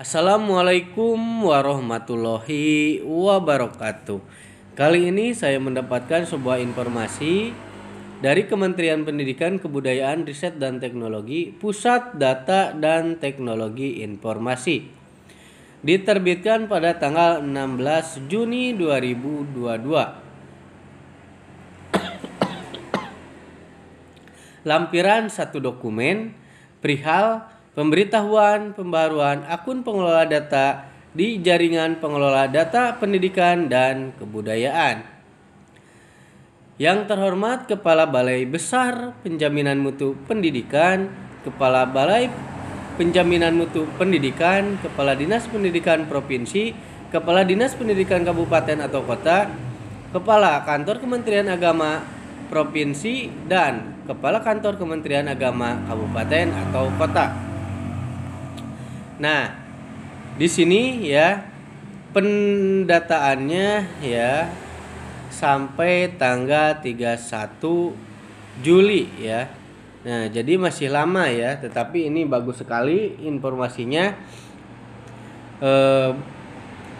Assalamualaikum warahmatullahi wabarakatuh. Kali ini saya mendapatkan sebuah informasi dari Kementerian Pendidikan, Kebudayaan, Riset dan Teknologi, Pusat Data dan Teknologi Informasi. Diterbitkan pada tanggal 16 Juni 2022. Lampiran satu dokumen perihal pemberitahuan pembaruan akun pengelola data di jaringan pengelola data pendidikan dan kebudayaan. Yang terhormat Kepala Balai Besar Penjaminan Mutu Pendidikan, Kepala Balai Penjaminan Mutu Pendidikan, Kepala Dinas Pendidikan Provinsi, Kepala Dinas Pendidikan Kabupaten atau Kota, Kepala Kantor Kementerian Agama Provinsi, dan Kepala Kantor Kementerian Agama Kabupaten atau Kota. Nah, di sini ya pendataannya ya sampai tanggal 31 Juli ya. Nah, jadi masih lama ya, tetapi ini bagus sekali informasinya.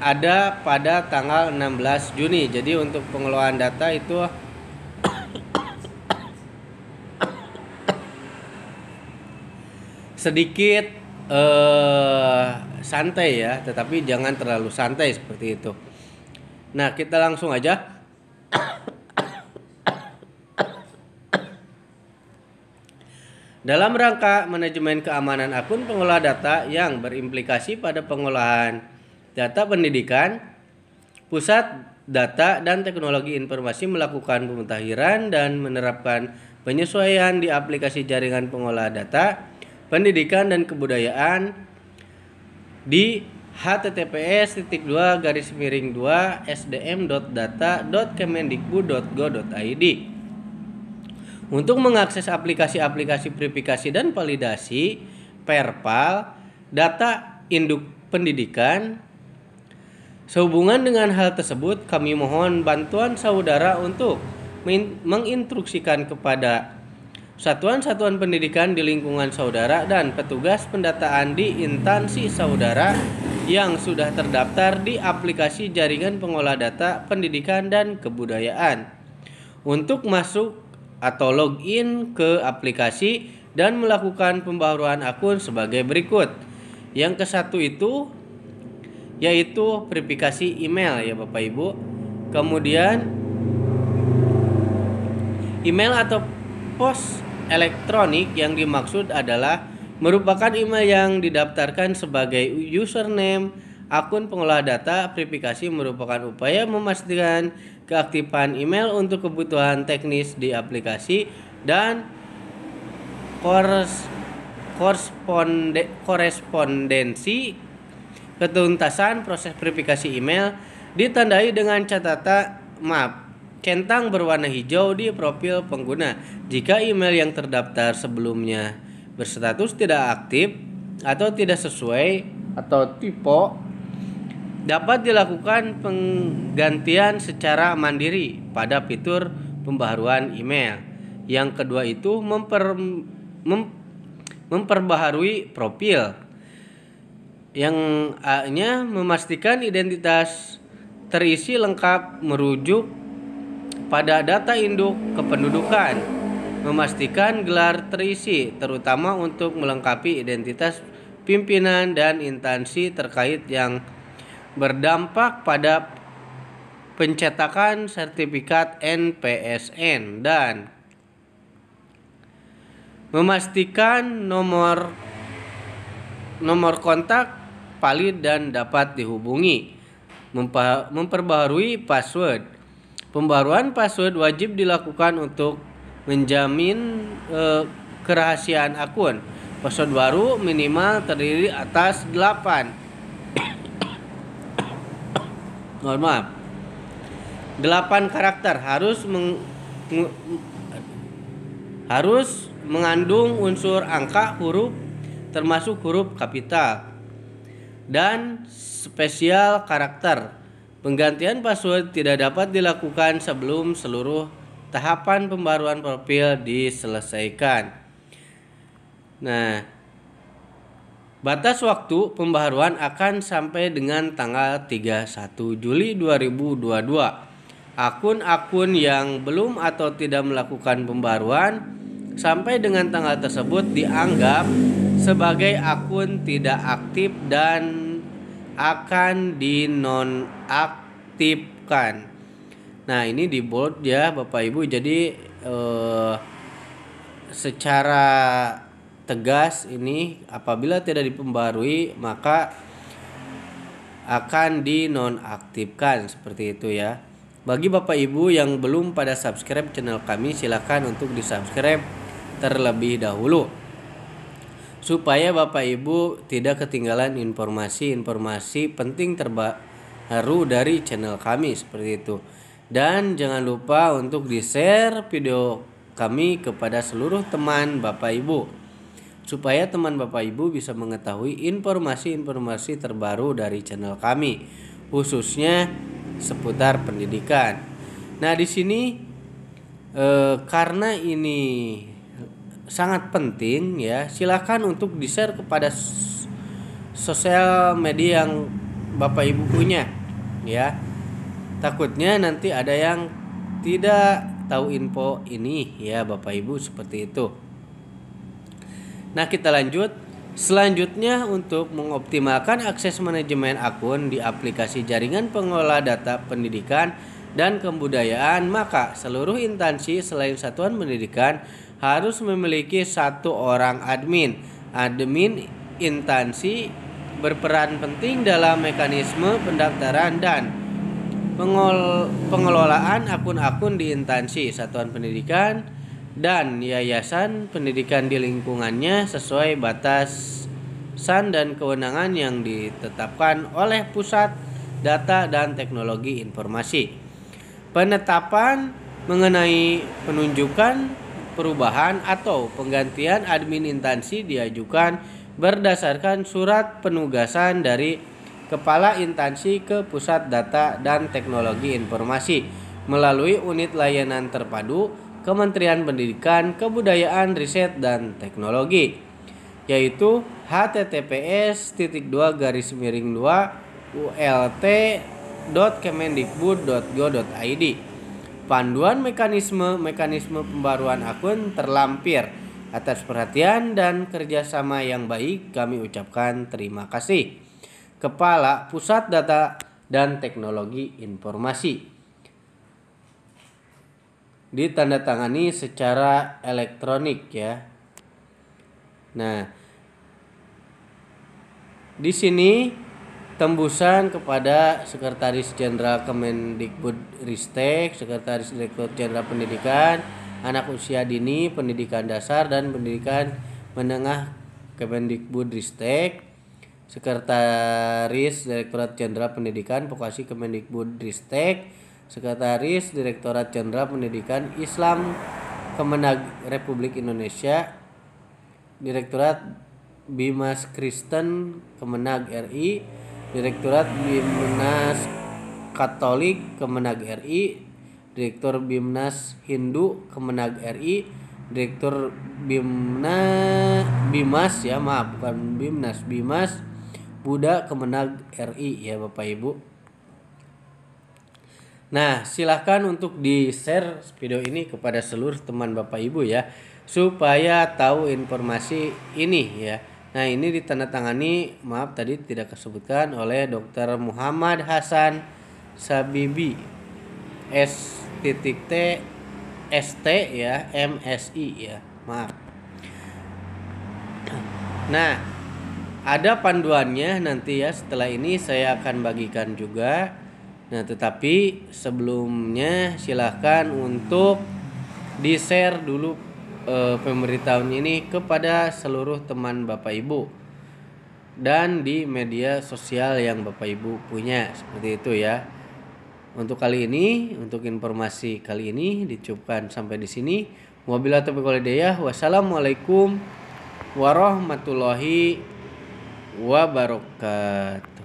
Ada pada tanggal 16 Juni. Jadi untuk pengelolaan data itu sedikit santai ya, tetapi jangan terlalu santai seperti itu. Nah, kita langsung aja. Dalam rangka manajemen keamanan akun pengelola data yang berimplikasi pada pengolahan data pendidikan, Pusat Data dan Teknologi Informasi melakukan pemutakhiran dan menerapkan penyesuaian di aplikasi jaringan pengolah data pendidikan dan kebudayaan di https://2sdm.data.kemendikbud.go.id. Untuk mengakses aplikasi-aplikasi verifikasi dan validasi perpal data induk pendidikan. Sehubungan dengan hal tersebut, kami mohon bantuan saudara untuk menginstruksikan kepada satuan-satuan pendidikan di lingkungan saudara dan petugas pendataan di instansi saudara yang sudah terdaftar di aplikasi jaringan pengolah data pendidikan dan kebudayaan untuk masuk atau login ke aplikasi dan melakukan pembaruan akun sebagai berikut. Yang ke-1 itu yaitu verifikasi email ya Bapak Ibu. Kemudian email atau pos elektronik yang dimaksud adalah merupakan email yang didaftarkan sebagai username akun pengolah data. Verifikasi merupakan upaya memastikan keaktifan email untuk kebutuhan teknis di aplikasi dan korespondensi ketuntasan proses verifikasi email ditandai dengan centang berwarna hijau di profil pengguna. Jika email yang terdaftar sebelumnya berstatus tidak aktif atau tidak sesuai atau tipe, dapat dilakukan penggantian secara mandiri pada fitur pembaharuan email. Yang kedua itu memperbaharui profil. Yang A-nya memastikan identitas terisi lengkap merujuk pada data induk kependudukan, memastikan gelar terisi terutama untuk melengkapi identitas pimpinan dan instansi terkait yang berdampak pada pencetakan sertifikat NPSN, dan memastikan nomor kontak valid dan dapat dihubungi. Memperbaharui password. Pembaruan password wajib dilakukan untuk menjamin kerahasiaan akun. Password baru minimal terdiri atas 8 karakter, harus mengandung unsur angka, huruf termasuk huruf kapital, dan spesial karakter. Penggantian password tidak dapat dilakukan sebelum seluruh tahapan pembaruan profil diselesaikan. Nah, Batas waktu pembaharuan akan sampai dengan tanggal 31 Juli 2022. Akun-akun yang belum atau tidak melakukan pembaruan sampai dengan tanggal tersebut dianggap sebagai akun tidak aktif dan akan dinonaktifkan. Nah, ini di bold ya Bapak Ibu. Jadi secara tegas ini apabila tidak dipembarui maka akan dinonaktifkan, seperti itu ya. Bagi Bapak Ibu yang belum pada subscribe channel kami, silakan untuk di subscribe terlebih dahulu supaya Bapak Ibu tidak ketinggalan informasi-informasi penting terbaru dari channel kami, seperti itu. Dan jangan lupa untuk di-share video kami kepada seluruh teman Bapak Ibu supaya teman Bapak Ibu bisa mengetahui informasi-informasi terbaru dari channel kami, khususnya seputar pendidikan. Nah, di sini karena ini sangat penting ya, silakan untuk di-share kepada sosial media yang Bapak Ibu punya ya. Takutnya nanti ada yang tidak tahu info ini ya Bapak Ibu, seperti itu. Nah, kita lanjut. Selanjutnya, untuk mengoptimalkan akses manajemen akun di aplikasi jaringan pengelola data pendidikan dan kebudayaan, maka seluruh instansi selain satuan pendidikan harus memiliki satu orang admin. Admin instansi berperan penting dalam mekanisme pendaftaran dan pengelolaan akun-akun di instansi, satuan pendidikan, dan yayasan pendidikan di lingkungannya sesuai batasan dan kewenangan yang ditetapkan oleh Pusat Data dan Teknologi Informasi. Penetapan mengenai penunjukan, perubahan atau penggantian admin instansi diajukan berdasarkan surat penugasan dari Kepala Instansi ke Pusat Data dan Teknologi Informasi melalui Unit Layanan Terpadu Kementerian Pendidikan, Kebudayaan, Riset, dan Teknologi, yaitu https://ult.kemendikbud.go.id. Panduan mekanisme pembaruan akun terlampir. Atas perhatian dan kerjasama yang baik kami ucapkan terima kasih. Kepala Pusat Data dan Teknologi Informasi. Ditandatangani secara elektronik ya. Nah, di sini tembusan kepada Sekretaris Jenderal Kemendikbudristek, Sekretaris Direktur Jenderal Pendidikan Anak Usia Dini, Pendidikan Dasar dan Pendidikan Menengah Kemendikbudristek, Sekretaris Direktorat Jenderal Pendidikan Vokasi Kemendikbudristek, Sekretaris Direktorat Jenderal Pendidikan Islam Kemenag Republik Indonesia, Direktorat Bimas Kristen Kemenag RI, Direktorat Bimnas Katolik Kemenag RI, Direktur Bimnas Hindu Kemenag RI, Direktur Bimas Buddha Kemenag RI ya Bapak Ibu. Nah, silahkan untuk di-share video ini kepada seluruh teman Bapak Ibu ya, supaya tahu informasi ini ya. Nah, ini ditandatangani, maaf tadi tidak disebutkan, oleh Dr. Muhammad Hasan Sabibi S.T ST ya, MSI ya, maaf. Nah, ada panduannya nanti ya, setelah ini saya akan bagikan juga. Nah, tetapi sebelumnya silahkan untuk di-share dulu pemberitahuan ini kepada seluruh teman Bapak Ibu dan di media sosial yang Bapak Ibu punya, seperti itu ya. Untuk kali ini, untuk informasi kali ini dicukupkan sampai di sini. Wabillahi taufiq wal hidayah. Wassalamualaikum warahmatullahi wabarakatuh.